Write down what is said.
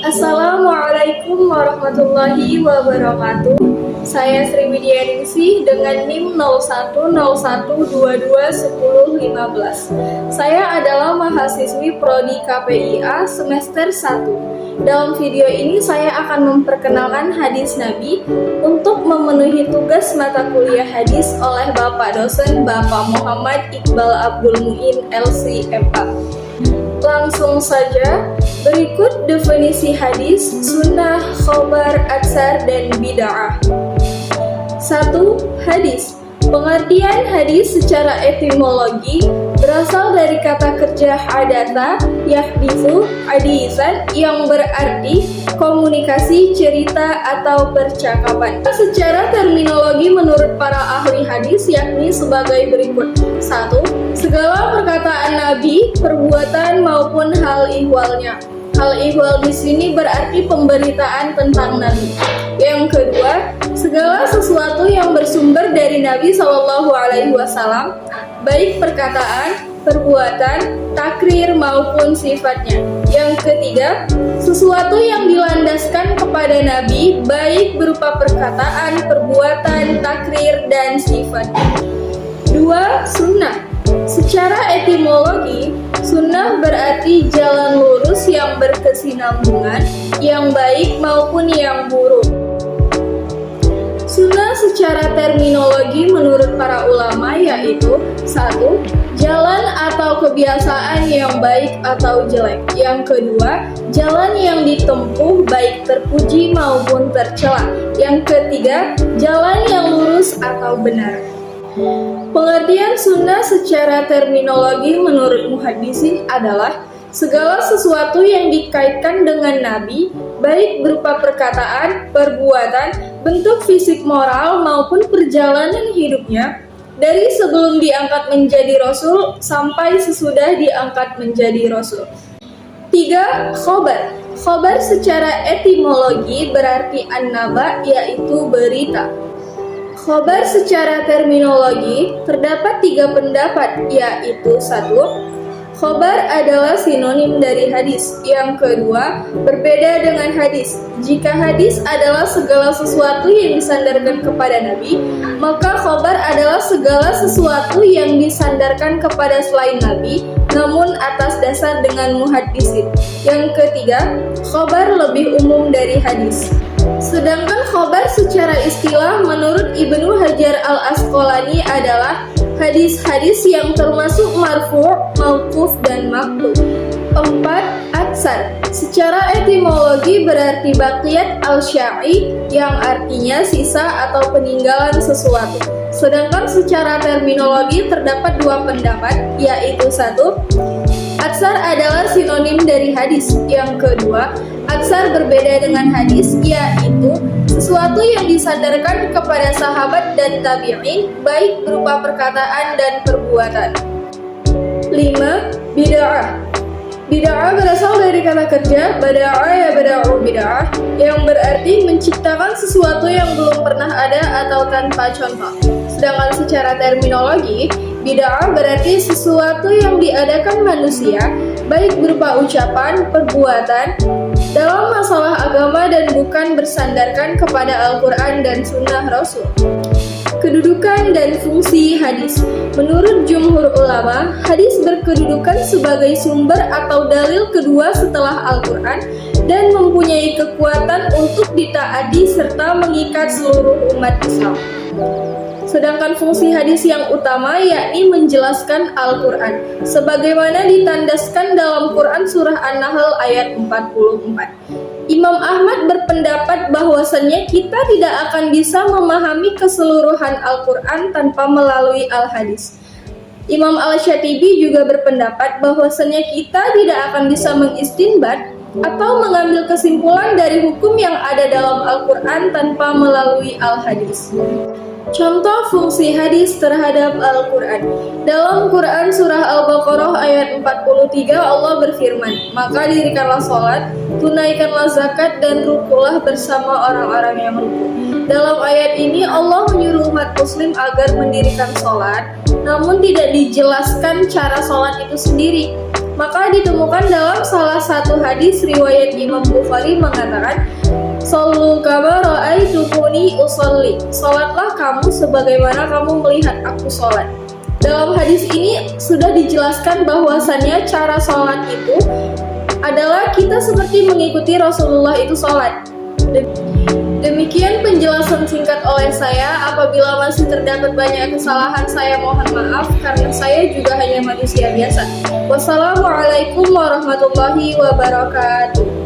Assalamualaikum warahmatullahi wabarakatuh. Saya Sri Widyaningsih dengan NIM 0101221015. Saya adalah mahasiswi Prodi KPIA semester 1. Dalam video ini saya akan memperkenalkan hadis Nabi untuk memenuhi tugas mata kuliah hadis oleh Bapak dosen Bapak Muhammad Iqbal Abdul Muin LC.MA. Langsung saja, berikut definisi hadis, sunnah, khobar, atsar, dan bid'ah. 1. Hadis. Pengertian hadis secara etimologi berasal dari kata kerja hadatha, yahditsu, hadisan yang berarti komunikasi, cerita, atau percakapan. Secara terminologi menurut para ahli hadis yakni sebagai berikut. 1. Segala perkataan Nabi, perbuatan maupun hal ihwalnya. Hal ihwal di sini berarti pemberitaan tentang Nabi. Yang kedua, segala sesuatu yang bersumber dari Nabi SAW, baik perkataan, perbuatan, takrir maupun sifatnya. Yang ketiga, sesuatu yang dilandaskan kepada Nabi, baik berupa perkataan, perbuatan, takrir, dan sifatnya. 2. Sunnah. Secara etimologi, sunnah berarti jalan lurus yang berkesinambungan, yang baik maupun yang buruk. Sunnah secara terminologi menurut para ulama yaitu 1. Jalan atau kebiasaan yang baik atau jelek. Yang kedua, jalan yang ditempuh baik terpuji maupun tercela. Yang ketiga, jalan yang lurus atau benar. Pengertian sunnah secara terminologi menurut muhaddisin adalah segala sesuatu yang dikaitkan dengan Nabi, baik berupa perkataan, perbuatan, bentuk fisik moral maupun perjalanan hidupnya, dari sebelum diangkat menjadi Rasul sampai sesudah diangkat menjadi Rasul. 3. Khobar. Khobar secara etimologi berarti an-naba, yaitu berita. Khobar secara terminologi terdapat 3 pendapat, yaitu 1. Khobar adalah sinonim dari hadis. Yang kedua, berbeda dengan hadis. Jika hadis adalah segala sesuatu yang disandarkan kepada Nabi, maka khobar adalah segala sesuatu yang disandarkan kepada selain Nabi, namun atas dasar dengan muhaddisin. Yang ketiga, khobar lebih umum dari hadis. Sedangkan khobar secara istilah menurut Ibnu Hajar al-Asqalani adalah hadis-hadis yang termasuk marfu', mauquf, dan maqtu'. 4. Atsar. Secara etimologi berarti baqiyat al-sya'i yang artinya sisa atau peninggalan sesuatu. Sedangkan secara terminologi terdapat 2 pendapat, yaitu 1. Atsar adalah sinonim dari hadis. Yang kedua, atsar berbeda dengan hadis, yaitu sesuatu yang disandarkan kepada sahabat dan tabi'in, baik berupa perkataan dan perbuatan. 5. Bid'ah. Bid'ah berasal dari kata kerja bada'a ya bada'u bid'ah, yang berarti menciptakan sesuatu yang belum pernah ada atau tanpa contoh. Sedangkan secara terminologi, bid'ah berarti sesuatu yang diadakan manusia, baik berupa ucapan, perbuatan, dalam masalah agama dan bukan bersandarkan kepada Al-Quran dan Sunnah Rasul. Kedudukan dan fungsi hadis. Menurut jumhur ulama, hadis berkedudukan sebagai sumber atau dalil kedua setelah Al-Quran dan mempunyai kekuatan untuk ditaati serta mengikat seluruh umat Islam. Sedangkan fungsi hadis yang utama yakni menjelaskan Al-Quran, sebagaimana ditandaskan dalam Quran Surah An-Nahl ayat 44. Imam Ahmad berpendapat bahwasannya kita tidak akan bisa memahami keseluruhan Al-Quran tanpa melalui Al-Hadis. Imam Al-Syatibi juga berpendapat bahwasannya kita tidak akan bisa mengistinbat atau mengambil kesimpulan dari hukum yang ada dalam Al-Quran tanpa melalui Al-Hadis. Contoh fungsi hadis terhadap Al-Quran. Dalam Quran Surah Al-Baqarah ayat 43 Allah berfirman, "Maka dirikanlah sholat, tunaikanlah zakat, dan rukulah bersama orang-orang yang ruku." Dalam ayat ini Allah menyuruh umat muslim agar mendirikan sholat, namun tidak dijelaskan cara sholat itu sendiri. Maka ditemukan dalam salah satu hadis riwayat Imam Bukhari mengatakan, "Shallu kama ra'aitumuni usolli." Salatlah kamu sebagaimana kamu melihat aku salat. Dalam hadis ini sudah dijelaskan bahwasannya cara salat itu adalah kita seperti mengikuti Rasulullah itu salat. Demikian penjelasan singkat oleh saya. Apabila masih terdapat banyak kesalahan, saya mohon maaf karena saya juga hanya manusia biasa. Wassalamualaikum warahmatullahi wabarakatuh.